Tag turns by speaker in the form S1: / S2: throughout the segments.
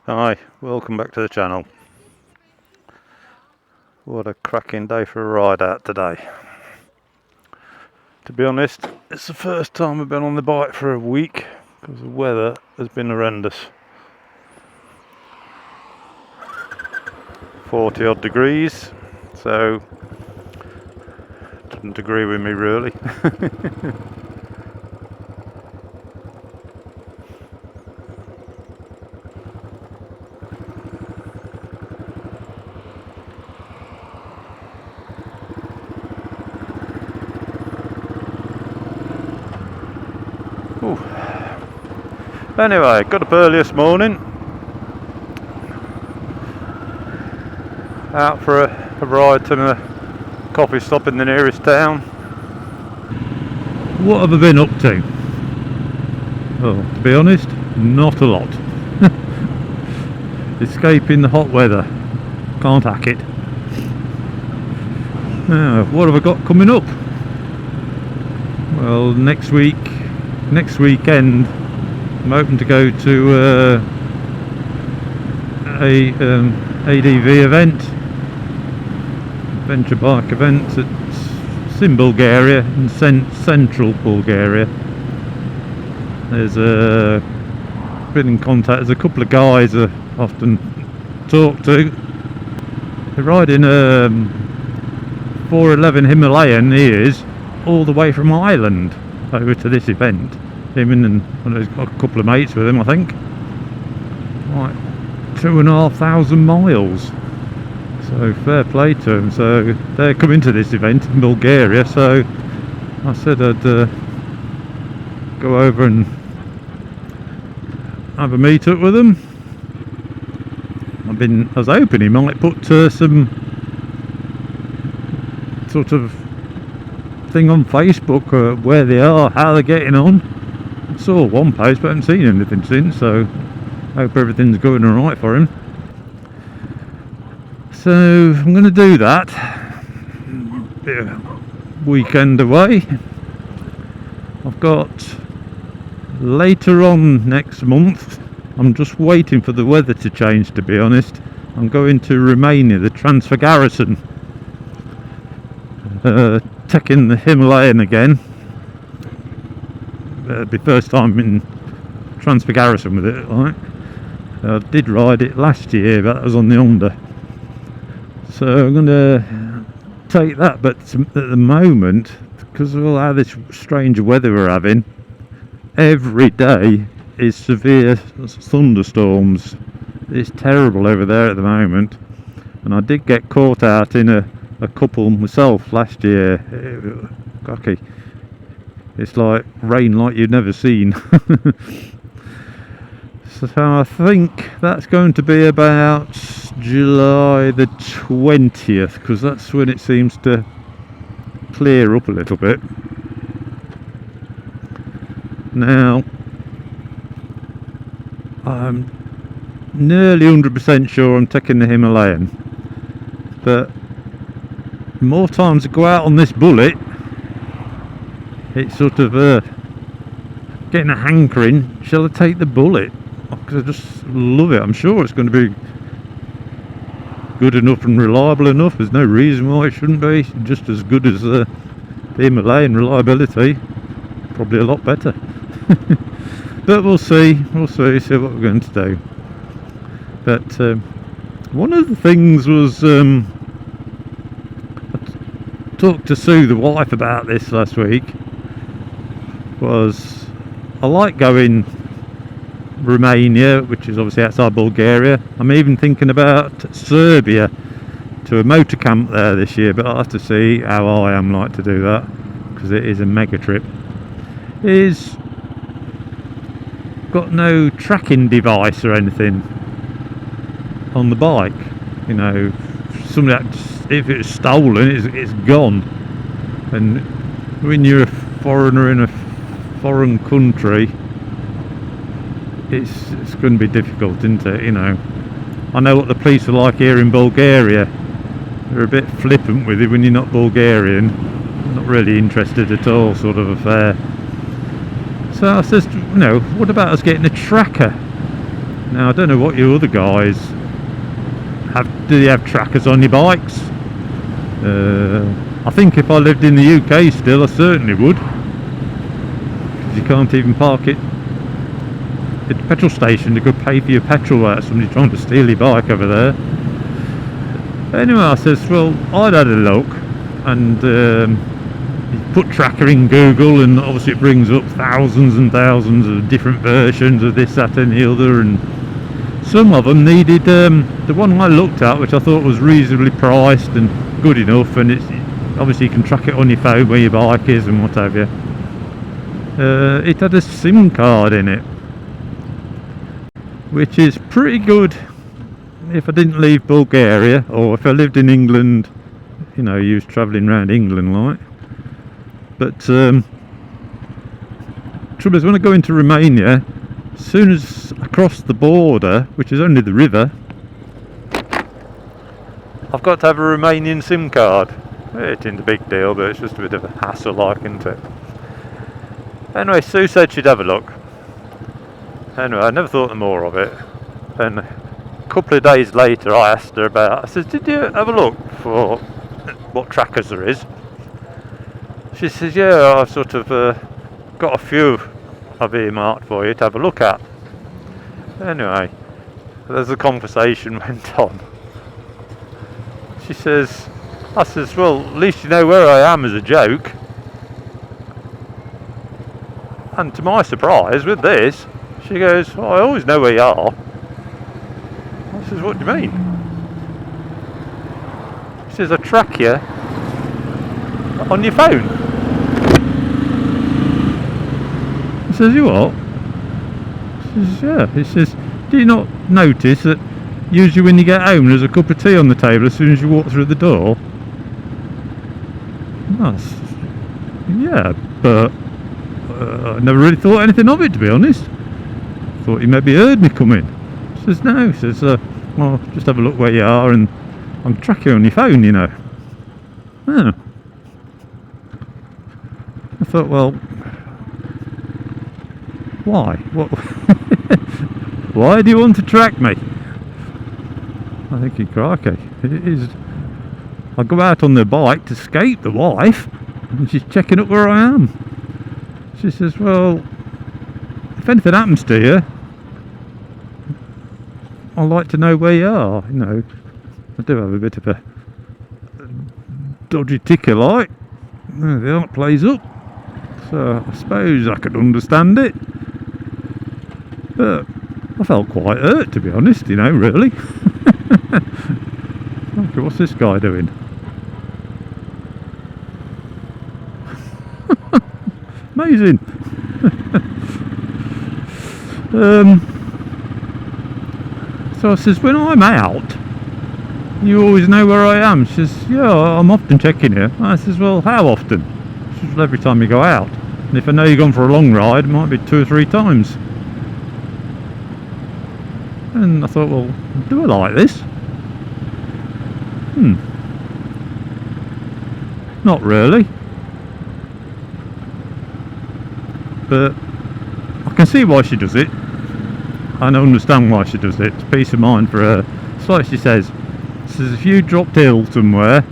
S1: Hi, welcome back to the channel. What a cracking day for a ride out today. To be honest, it's the first time I've been on the bike for a week because the weather has been horrendous. 40 odd degrees, so doesn't agree with me really. Ooh. Anyway, got up early this morning, out for a ride to the coffee stop in the nearest town. What have I been up to? Well, to be honest, not a lot. Escaping the hot weather. Can't hack it. Now, what have I got coming up? Well, next weekend, I'm hoping to go to a ADV event, adventure bike event. It's in Bulgaria, in central Bulgaria. There's been in contact. There's a couple of guys I often talk to. They're riding 411 Himalayan. He is all the way from Ireland over to this event. Him and he's got a couple of mates with him, I think. Like 2,500 miles. So fair play to them. So they're coming to this event in Bulgaria. So I said I'd go over and have a meet up with them. I was hoping he might put some sort of thing on Facebook where they are, how they're getting on. I saw one post but I haven't seen anything since, so I hope everything's going alright for him. So I'm going to do that. Bit of weekend away. I've got later on next month, I'm just waiting for the weather to change, to be honest. I'm going to Romania, the Transfăgărășan, taking the Himalayan again. It'll be first time in Transfăgărășan with it, right? I did ride it last year, but that was on the Honda. So I'm going to take that, but at the moment, because of all how this strange weather we're having, every day is severe thunderstorms. It's terrible over there at the moment, and I did get caught out in a couple myself last year. Cocky. It's like rain like you've never seen. So I think that's going to be about July the 20th, because that's when it seems to clear up a little bit. Now, I'm nearly 100% sure I'm taking the Himalayan, but the more times I go out on this bullet, it's sort of getting a hankering. Shall I take the bullet? Because I just love it. I'm sure it's going to be good enough and reliable enough. There's no reason why it shouldn't be. Just as good as the Himalayan reliability, probably a lot better. But we'll see what we're going to do. But one of the things was, I talked to Sue, the wife, about this last week, was I like going Romania, which is obviously outside Bulgaria. I'm even thinking about Serbia, to a motor camp there this year, but I'll have to see how I am like to do that, because it is a mega trip. Is got no tracking device or anything on the bike, you know. If it's stolen, it's gone. And when you're a foreigner in a foreign country, it's going to be difficult, isn't it? You know, I know what the police are like here in Bulgaria. They're a bit flippant with it when you're not Bulgarian, not really interested at all, sort of affair. So I says, you know, what about us getting a tracker? Now I don't know what you other guys have. Do you have trackers on your bikes? I think if I lived in the UK still, I certainly would. Because you can't even park it at the petrol station to go pay for your petrol without somebody trying to steal your bike over there. Anyway, I says, well, I'd had a look, and you put tracker in Google, and obviously it brings up thousands and thousands of different versions of this, that and the other, and some of them needed, the one I looked at, which I thought was reasonably priced and good enough, and it's obviously you can track it on your phone where your bike is and what have you. It had a SIM card in it, which is pretty good if I didn't leave Bulgaria, or if I lived in England, you know, you was travelling around England like. But trouble is, when I go into Romania, as soon as I cross the border, which is only the river, I've got to have a Romanian SIM card. It ain't a big deal, but it's just a bit of a hassle like, isn't it? Anyway, Sue said she'd have a look. Anyway, I never thought no more of it. And a couple of days later I asked her about, I said, did you have a look for what trackers there is? She says, yeah, I've sort of got a few I've earmarked for you to have a look at. Anyway, as the conversation went on, she says, I says, well, at least you know where I am as a joke. And to my surprise, with this, she goes, well, I always know where you are. I says, what do you mean? She says, I track you on your phone. I says, you what? She says, yeah. He says, do you not notice that usually when you get home there's a cup of tea on the table as soon as you walk through the door? Yeah, but I never really thought anything of it, to be honest. Thought he maybe heard me come in. She says, no. She says, well, just have a look where you are and I'm tracking you on your phone, you know. Oh. I thought, well, why? What? Why do you want to track me? I think, crikey, it is. I go out on the bike to escape the wife, and she's checking up where I am. She says, well, if anything happens to you, I'd like to know where you are. You know, I do have a bit of a dodgy ticker like. The heart plays up, so I suppose I could understand it. But I felt quite hurt, to be honest, you know, really. Okay, what's this guy doing? Amazing. So I says, when I'm out, you always know where I am. She says, yeah, I'm often checking you. I says, well, how often? She says, well, every time you go out. And if I know you're gone for a long ride, it might be 2 or 3 times. And I thought, well, do I like this? Not really. But I can see why she does it. I understand why she does it. It's peace of mind for her. It's like she says, if you dropped ill somewhere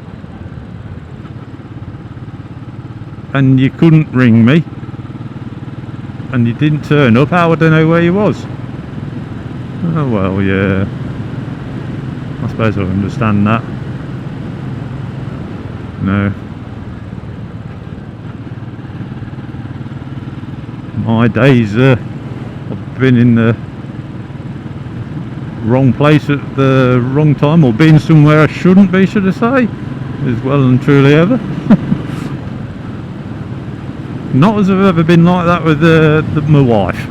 S1: and you couldn't ring me and you didn't turn up, how would I know where you was? Oh well, yeah, I suppose I understand that. No, my days, I've been in the wrong place at the wrong time, or been somewhere I shouldn't be, should I say, as well and truly ever. Not as I've ever been like that with my wife,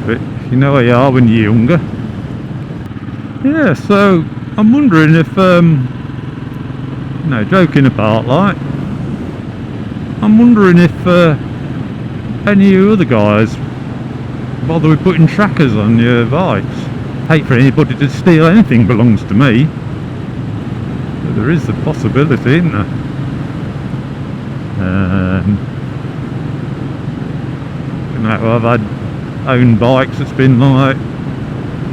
S1: but you know where you are when you're younger. Yeah, so I'm wondering if, no, joking apart, like, I'm wondering if any of you other guys bother with putting trackers on your bikes. Hate for anybody to steal anything belongs to me, but there is the possibility, isn't there? You know, I've had owned bikes that's been like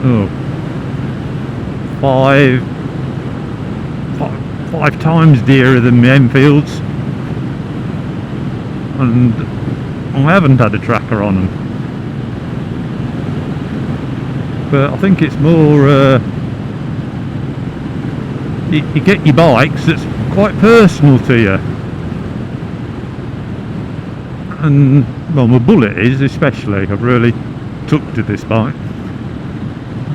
S1: oh, five times dearer than the Enfields, and I haven't had a tracker on them. But I think it's more you get your bikes that's quite personal to you, and well, my Bullet is especially. I've really took to this bike,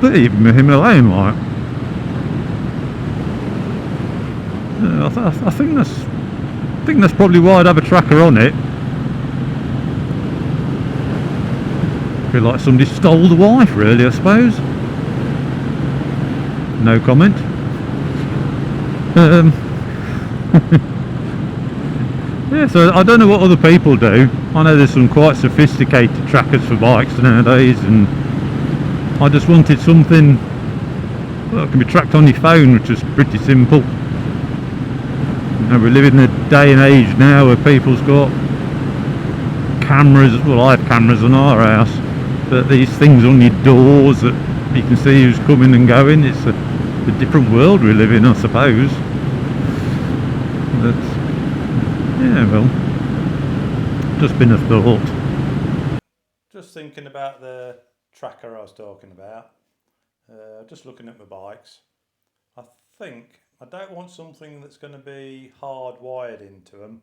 S1: but even the Himalayan, like, I think that's probably why I'd have a tracker on it. Feel like somebody stole the wife, really, I suppose. No comment. Yeah, so I don't know what other people do. I know there's some quite sophisticated trackers for bikes nowadays, and I just wanted something that can be tracked on your phone, which is pretty simple. You know, we live in a day and age now where people's got cameras. Well, I have cameras on our house, but these things on your doors that you can see who's coming and going. It's a different world we live in, I suppose. But yeah, well, just been a thought.
S2: Just thinking about the tracker I was talking about. Just looking at my bikes. I think I don't want something that's going to be hardwired into them.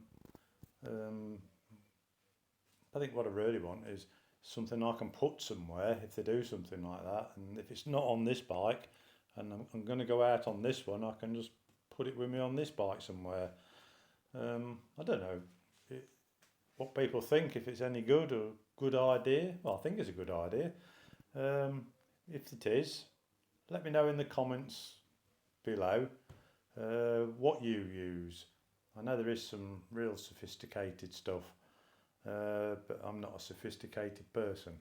S2: I think what I really want is something I can put somewhere if they do something like that. And if it's not on this bike and I'm going to go out on this one, I can just put it with me on this bike somewhere. I don't know what people think, if it's any good or good idea. Well, I think it's a good idea. If it is, let me know in the comments below what you use. I know there is some real sophisticated stuff, but I'm not a sophisticated person.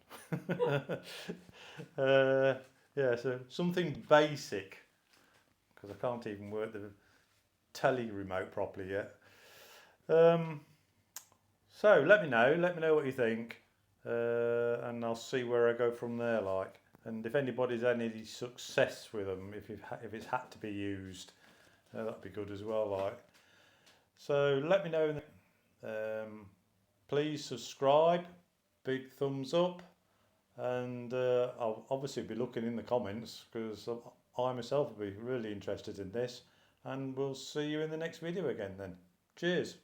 S2: Yeah, so something basic, because I can't even work the telly remote properly yet. So let me know what you think, and I'll see where I go from there. Like, and if anybody's had any success with them, if it's had to be used, that'd be good as well. Like, so let me know. Please subscribe, big thumbs up, and I'll obviously be looking in the comments because I myself will be really interested in this. And we'll see you in the next video again then. Cheers.